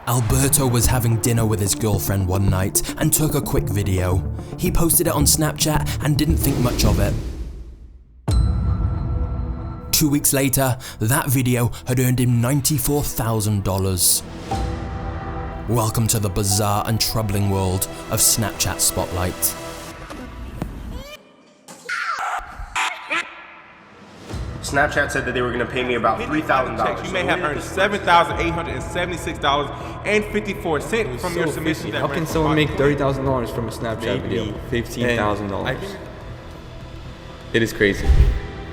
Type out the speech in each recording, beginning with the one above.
Alberto was having dinner with his girlfriend one night and took a quick video. He posted it on Snapchat and didn't think much of it. 2 weeks later, that video had earned him $94,000. Welcome to the bizarre and troubling world of Snapchat Spotlight. Snapchat said that they were going to pay me about $3,000. You may have earned $7,876.54 from your submission. How can someone make $30,000 from a Snapchat video? $15,000. It is crazy.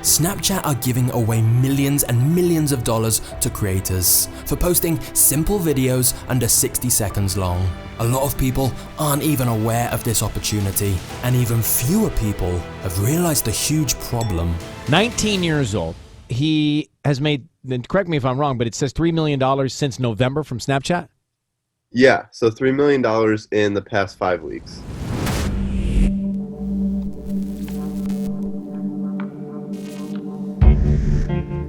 Snapchat are giving away millions and millions of dollars to creators for posting simple videos under 60 seconds long. A lot of people aren't even aware of this opportunity, and even fewer people have realized the huge problem. 19 years old. He has made, correct me if I'm wrong, but it says $3 million since November from Snapchat? Yeah, so $3 million in the past 5 weeks.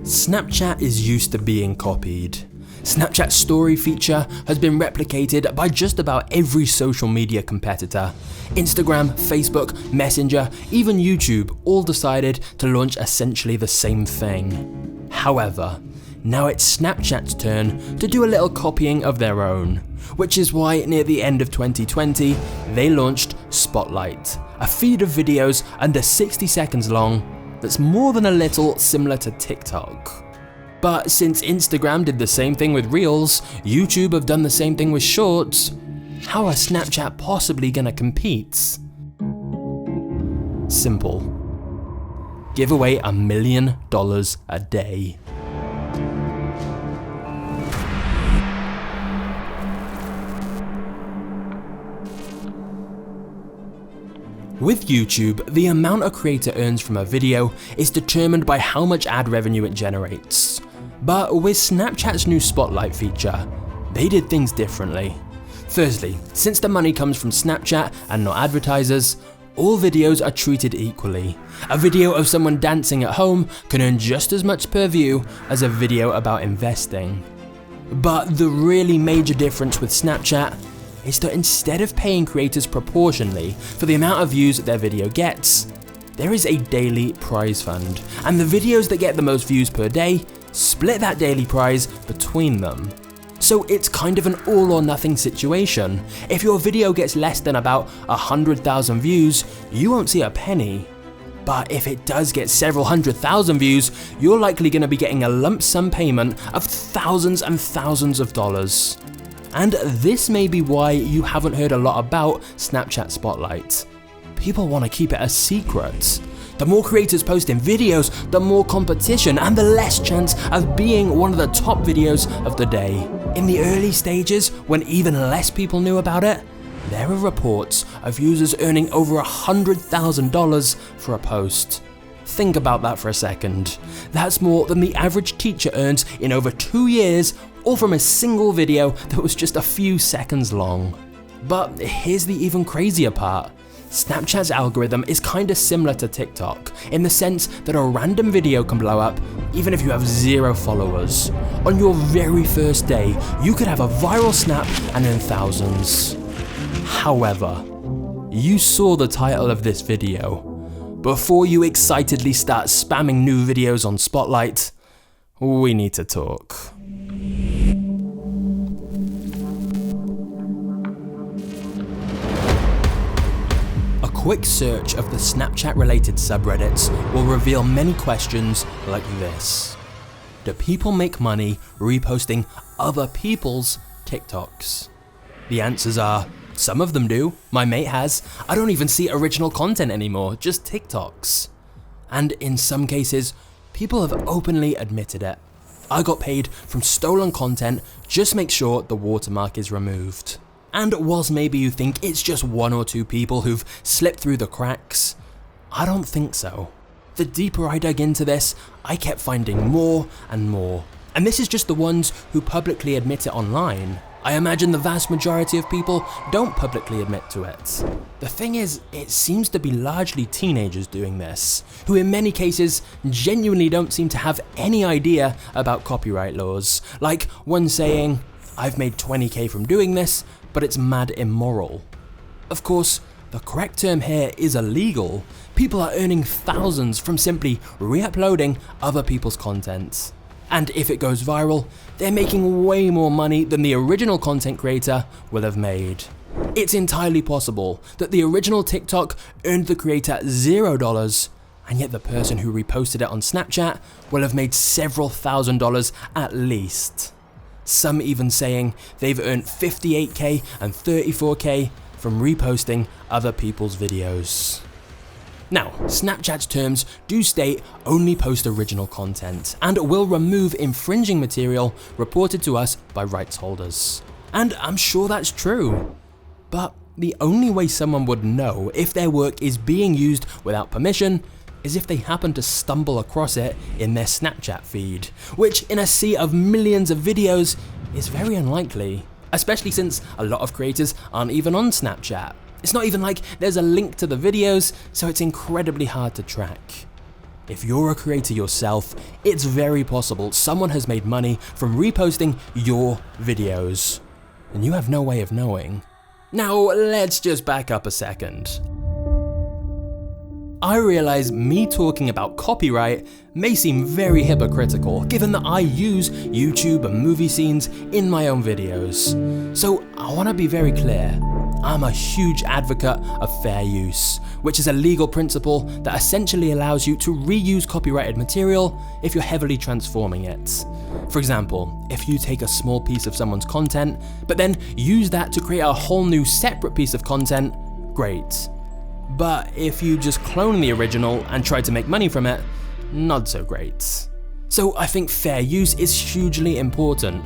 Snapchat is used to being copied. Snapchat's story feature has been replicated by just about every social media competitor. Instagram, Facebook, Messenger, even YouTube all decided to launch essentially the same thing. However, now it's Snapchat's turn to do a little copying of their own, which is why near the end of 2020, they launched Spotlight, a feed of videos under 60 seconds long that's more than a little similar to TikTok. But since Instagram did the same thing with Reels, YouTube have done the same thing with Shorts, how are Snapchat possibly gonna compete? Simple. Give away $1 million a day. With YouTube, the amount a creator earns from a video is determined by how much ad revenue it generates. But with Snapchat's new Spotlight feature, they did things differently. Firstly, since the money comes from Snapchat and not advertisers, all videos are treated equally. A video of someone dancing at home can earn just as much per view as a video about investing. But the really major difference with Snapchat is that instead of paying creators proportionally for the amount of views their video gets, there is a daily prize fund, and the videos that get the most views per day split that daily prize between them. So it's kind of an all or nothing situation. If your video gets less than about 100,000 views, you won't see a penny. But if it does get several 100,000 views, you're likely going to be getting a lump sum payment of thousands and thousands of dollars. And this may be why you haven't heard a lot about Snapchat Spotlight. People want to keep it a secret. The more creators posting videos, the more competition and the less chance of being one of the top videos of the day. In the early stages, when even less people knew about it, there are reports of users earning over $100,000 for a post. Think about that for a second. That's more than the average teacher earns in over 2 years, all from a single video that was just a few seconds long. But here's the even crazier part. Snapchat's algorithm is kinda similar to TikTok, in the sense that a random video can blow up even if you have 0 followers. On your very first day, you could have a viral snap and earn thousands. However, you saw the title of this video. Before you excitedly start spamming new videos on Spotlight, we need to talk. A quick search of the Snapchat-related subreddits will reveal many questions like this. Do people make money reposting other people's TikToks? The answers are, some of them do. My mate has. I don't even see original content anymore, just TikToks. And in some cases, people have openly admitted it. I got paid from stolen content, just make sure the watermark is removed. And whilst maybe you think it's just 1 or 2 people who've slipped through the cracks, I don't think so. The deeper I dug into this, I kept finding more and more. And this is just the ones who publicly admit it online. I imagine the vast majority of people don't publicly admit to it. The thing is, it seems to be largely teenagers doing this, who in many cases genuinely don't seem to have any idea about copyright laws. Like one saying, I've made 20k from doing this, but it's mad immoral. Of course, the correct term here is illegal. People are earning thousands from simply re-uploading other people's content. And if it goes viral, they're making way more money than the original content creator will have made. It's entirely possible that the original TikTok earned the creator $0, and yet the person who reposted it on Snapchat will have made several $1,000s at least. Some even saying they've earned 58k and 34k from reposting other people's videos. Now, Snapchat's terms do state only post original content and will remove infringing material reported to us by rights holders. And I'm sure that's true. But the only way someone would know if their work is being used without permission is if they happen to stumble across it in their Snapchat feed, which in a sea of millions of videos is very unlikely, especially since a lot of creators aren't even on Snapchat. It's not even like there's a link to the videos, so it's incredibly hard to track. If you're a creator yourself, it's very possible someone has made money from reposting your videos, and you have no way of knowing. Now, let's just back up a second. I realize me talking about copyright may seem very hypocritical, given that I use YouTube and movie scenes in my own videos. So I want to be very clear. I'm a huge advocate of fair use, which is a legal principle that essentially allows you to reuse copyrighted material if you're heavily transforming it. For example, if you take a small piece of someone's content, but then use that to create a whole new separate piece of content, great. But if you just clone the original and try to make money from it, not so great. So I think fair use is hugely important,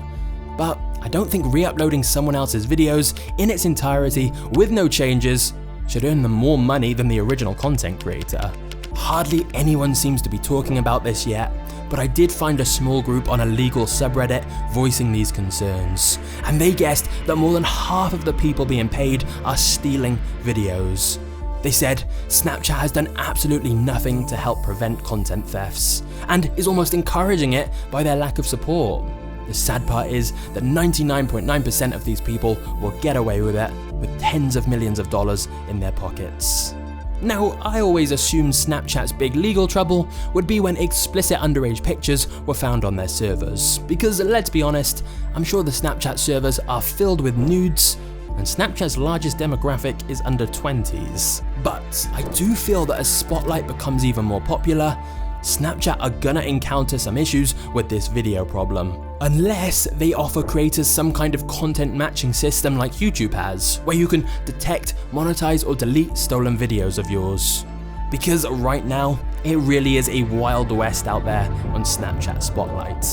but I don't think re-uploading someone else's videos in its entirety with no changes should earn them more money than the original content creator. Hardly anyone seems to be talking about this yet, but I did find a small group on a legal subreddit voicing these concerns, and they guessed that more than half of the people being paid are stealing videos. They said Snapchat has done absolutely nothing to help prevent content thefts, and is almost encouraging it by their lack of support. The sad part is that 99.9% of these people will get away with it with tens of millions of dollars in their pockets. Now, I always assumed Snapchat's big legal trouble would be when explicit underage pictures were found on their servers, because let's be honest, I'm sure the Snapchat servers are filled with nudes, and Snapchat's largest demographic is under 20s. But I do feel that as Spotlight becomes even more popular, Snapchat are gonna encounter some issues with this video problem. Unless they offer creators some kind of content matching system like YouTube has, where you can detect, monetize, or delete stolen videos of yours. Because right now, it really is a wild west out there on Snapchat Spotlight.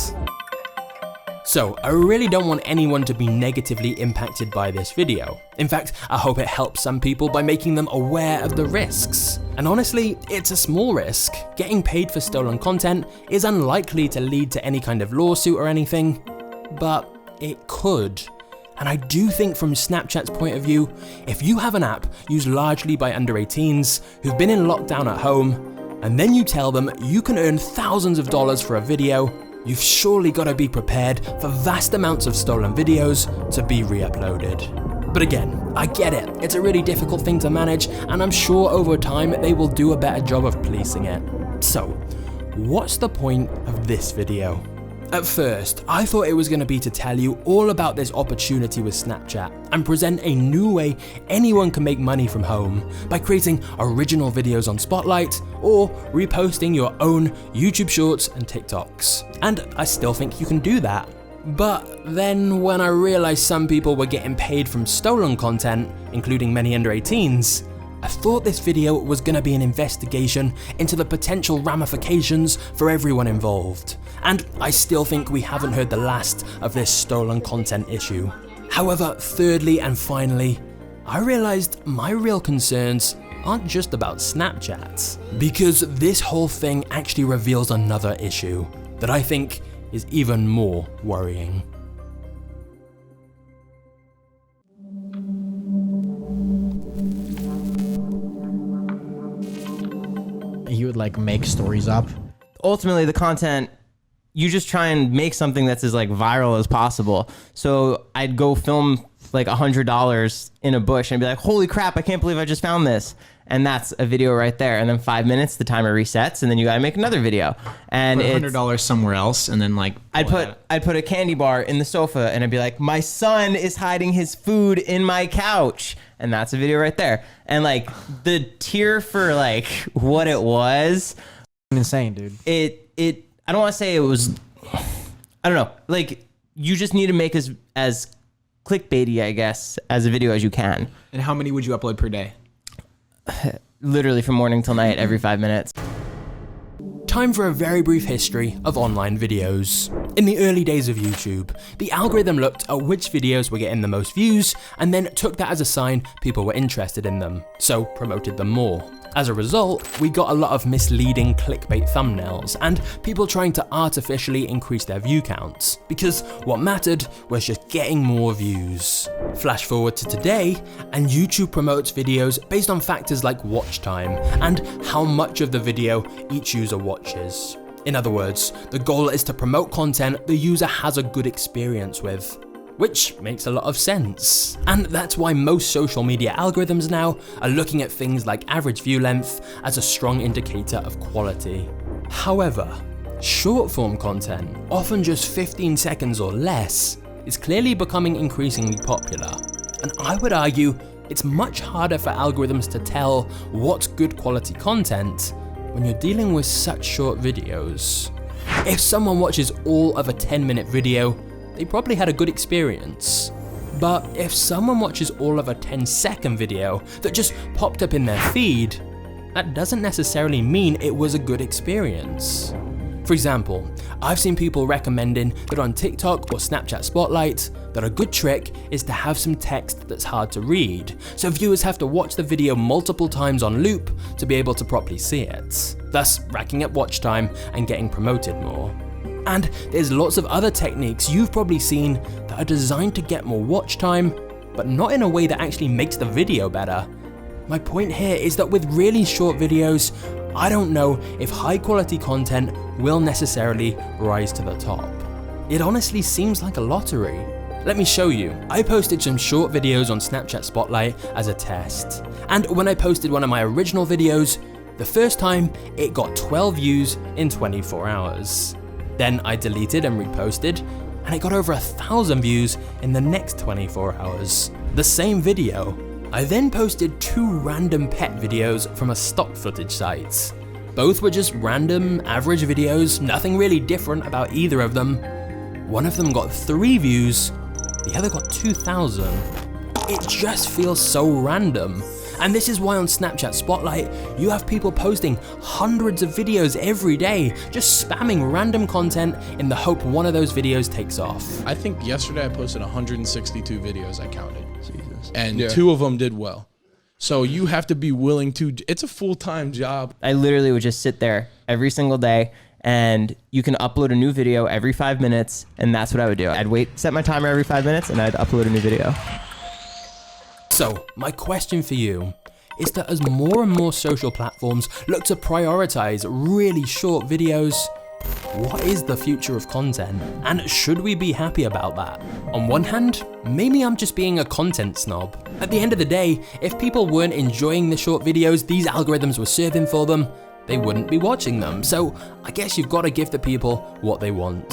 So, I really don't want anyone to be negatively impacted by this video. In fact, I hope it helps some people by making them aware of the risks. And honestly, it's a small risk. Getting paid for stolen content is unlikely to lead to any kind of lawsuit or anything, but it could. And I do think from Snapchat's point of view, if you have an app used largely by under 18s who've been in lockdown at home, and then you tell them you can earn thousands of dollars for a video, you've surely got to be prepared for vast amounts of stolen videos to be re-uploaded. But again, I get it, it's a really difficult thing to manage, and I'm sure over time they will do a better job of policing it. So, what's the point of this video? At first, I thought it was going to be to tell you all about this opportunity with Snapchat and present a new way anyone can make money from home by creating original videos on Spotlight or reposting your own YouTube Shorts and TikToks. And I still think you can do that. But then when I realized some people were getting paid from stolen content, including many under 18s, I thought this video was going to be an investigation into the potential ramifications for everyone involved. And I still think we haven't heard the last of this stolen content issue. However, thirdly and finally, I realized my real concerns aren't just about Snapchat, because this whole thing actually reveals another issue that I think is even more worrying. He would like make stories up. Ultimately, the content you just try and make something that's as like viral as possible. So I'd go film like $100 in a bush and be like, holy crap, I can't believe I just found this. And that's a video right there. And then 5 minutes, the timer resets, and then you gotta make another video. And put $100 somewhere else, and then like I'd put a candy bar in the sofa, and I'd be like, my son is hiding his food in my couch, and that's a video right there. And like the tier for like what it was, insane, dude. It I don't want to say it was, I don't know. Like you just need to make as clickbaity, I guess, as a video as you can. And how many would you upload per day? Literally from morning till night, every 5 minutes. Time for a very brief history of online videos. In the early days of YouTube, the algorithm looked at which videos were getting the most views and then took that as a sign people were interested in them, so promoted them more. As a result, we got a lot of misleading clickbait thumbnails and people trying to artificially increase their view counts, because what mattered was just getting more views. Flash forward to today, and YouTube promotes videos based on factors like watch time and how much of the video each user watches. In other words, the goal is to promote content the user has a good experience with. Which makes a lot of sense. And that's why most social media algorithms now are looking at things like average view length as a strong indicator of quality. However, short form content, often just 15 seconds or less, is clearly becoming increasingly popular. And I would argue it's much harder for algorithms to tell what's good quality content when you're dealing with such short videos. If someone watches all of a 10-minute video, they probably had a good experience. But if someone watches all of a 10-second video that just popped up in their feed, that doesn't necessarily mean it was a good experience. For example, I've seen people recommending that on TikTok or Snapchat Spotlight, that a good trick is to have some text that's hard to read, so viewers have to watch the video multiple times on loop to be able to properly see it, thus racking up watch time and getting promoted more. And there's lots of other techniques you've probably seen that are designed to get more watch time, but not in a way that actually makes the video better. My point here is that with really short videos, I don't know if high quality content will necessarily rise to the top. It honestly seems like a lottery. Let me show you. I posted some short videos on Snapchat Spotlight as a test. And when I posted one of my original videos, the first time it got 12 views in 24 hours. Then I deleted and reposted, and it got over 1,000 views in the next 24 hours. The same video. I then posted 2 random pet videos from a stock footage site. Both were just random, average videos, nothing really different about either of them. One of them got 3 views, the other got 2,000. It just feels so random. And this is why on Snapchat Spotlight, you have people posting hundreds of videos every day, just spamming random content in the hope one of those videos takes off. I think yesterday I posted 162 videos, I counted. Jesus. And 2 of them did well. So you have to be willing to, it's a full-time job. I literally would just sit there every single day, and you can upload a new video every 5 minutes, and that's what I would do. I'd set my timer every 5 minutes, and I'd upload a new video. So, my question for you is that as more and more social platforms look to prioritize really short videos, what is the future of content? And should we be happy about that? On one hand, maybe I'm just being a content snob. At the end of the day, if people weren't enjoying the short videos these algorithms were serving for them, they wouldn't be watching them. So I guess you've got to give the people what they want.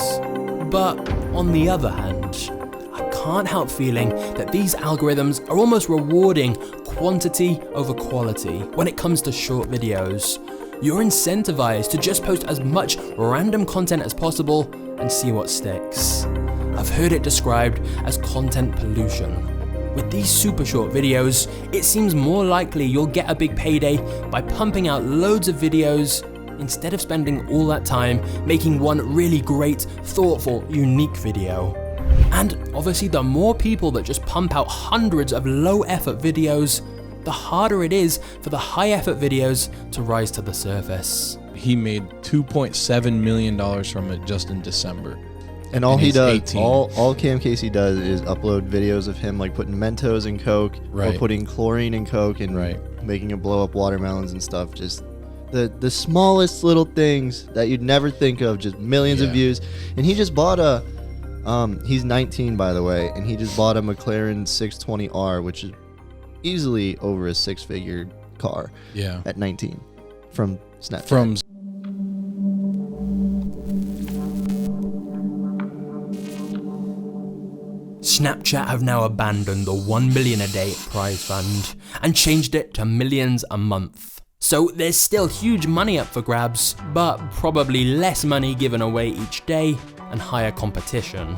But on the other hand, I can't help feeling that these algorithms are almost rewarding quantity over quality when it comes to short videos. You're incentivized to just post as much random content as possible and see what sticks. I've heard it described as content pollution. With these super short videos, it seems more likely you'll get a big payday by pumping out loads of videos instead of spending all that time making one really great, thoughtful, unique video. And obviously the more people that just pump out hundreds of low effort videos, the harder it is for the high effort videos to rise to the surface. He made $2.7 million from it just in December. And all he does, all Cam Casey does is upload videos of him like putting Mentos in Coke, or putting chlorine in Coke and making it blow up watermelons and stuff. Just the smallest little things that you'd never think of, just millions of views. And he just bought a he's 19, by the way, and he just bought a McLaren 620R, which is easily over a 6-figure car at 19 from Snapchat. Snapchat have now abandoned the 1 million a day prize fund and changed it to millions a month. So there's still huge money up for grabs, but probably less money given away each day and higher competition.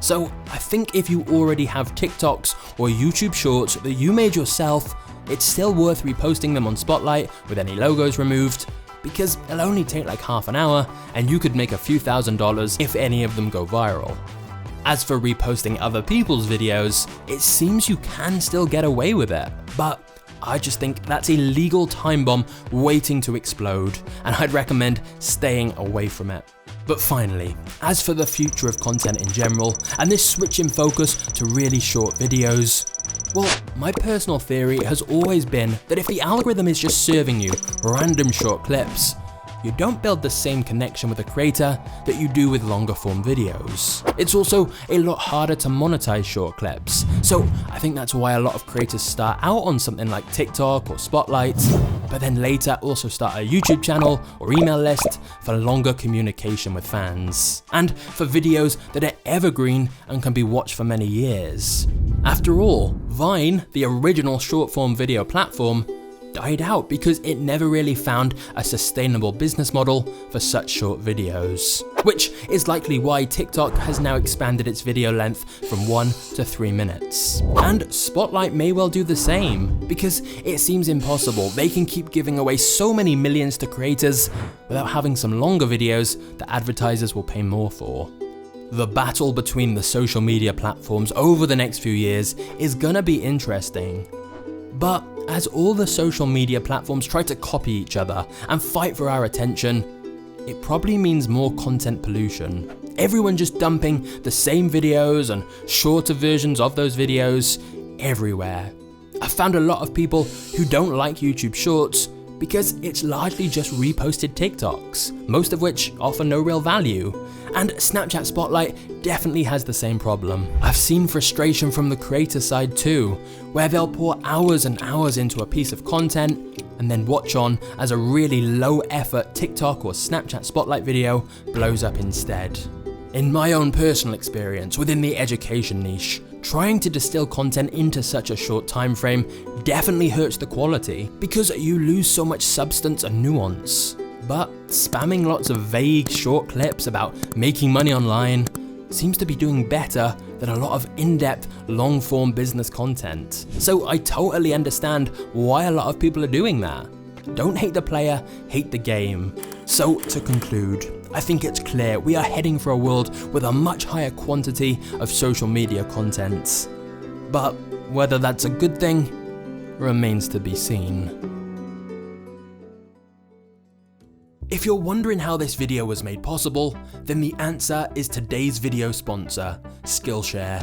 So I think if you already have TikToks or YouTube Shorts that you made yourself, it's still worth reposting them on Spotlight with any logos removed, because it'll only take like half an hour and you could make a few $1,000s if any of them go viral. As for reposting other people's videos, it seems you can still get away with it, but I just think that's a legal time bomb waiting to explode, and I'd recommend staying away from it. But finally, as for the future of content in general, and this switch in focus to really short videos, well, my personal theory has always been that if the algorithm is just serving you random short clips, you don't build the same connection with a creator that you do with longer form videos. It's also a lot harder to monetize short clips, so I think that's why a lot of creators start out on something like TikTok or Spotlight, but then later also start a YouTube channel or email list for longer communication with fans, and for videos that are evergreen and can be watched for many years. After all, Vine, the original short form video platform, died out because it never really found a sustainable business model for such short videos, which is likely why TikTok has now expanded its video length from 1 to 3 minutes. And Spotlight may well do the same, because it seems impossible they can keep giving away so many millions to creators without having some longer videos that advertisers will pay more for. The battle between the social media platforms over the next few years is gonna be interesting. But as all the social media platforms try to copy each other and fight for our attention, it probably means more content pollution. Everyone just dumping the same videos and shorter versions of those videos everywhere. I've found a lot of people who don't like YouTube Shorts because it's largely just reposted TikToks, most of which offer no real value. And Snapchat Spotlight definitely has the same problem. I've seen frustration from the creator side too, where they'll pour hours and hours into a piece of content and then watch on as a really low effort TikTok or Snapchat Spotlight video blows up instead. In my own personal experience within the education niche, trying to distill content into such a short time frame definitely hurts the quality because you lose so much substance and nuance. But spamming lots of vague short clips about making money online seems to be doing better than a lot of in-depth, long-form business content. So I totally understand why a lot of people are doing that. Don't hate the player, hate the game. So to conclude, I think it's clear we are heading for a world with a much higher quantity of social media content. But whether that's a good thing remains to be seen. If you're wondering how this video was made possible, then the answer is today's video sponsor, Skillshare.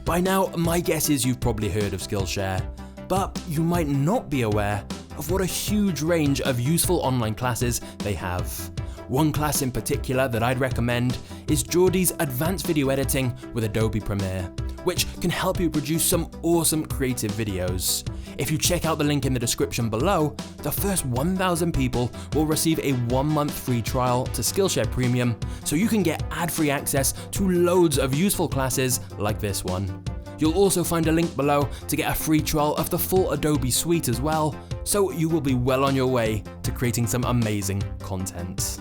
By now, my guess is you've probably heard of Skillshare, but you might not be aware of what a huge range of useful online classes they have. One class in particular that I'd recommend is Geordie's Advanced Video Editing with Adobe Premiere, which can help you produce some awesome creative videos. If you check out the link in the description below, the first 1,000 people will receive a 1-month free trial to Skillshare Premium, so you can get ad-free access to loads of useful classes like this one. You'll also find a link below to get a free trial of the full Adobe suite as well, so you will be well on your way to creating some amazing content.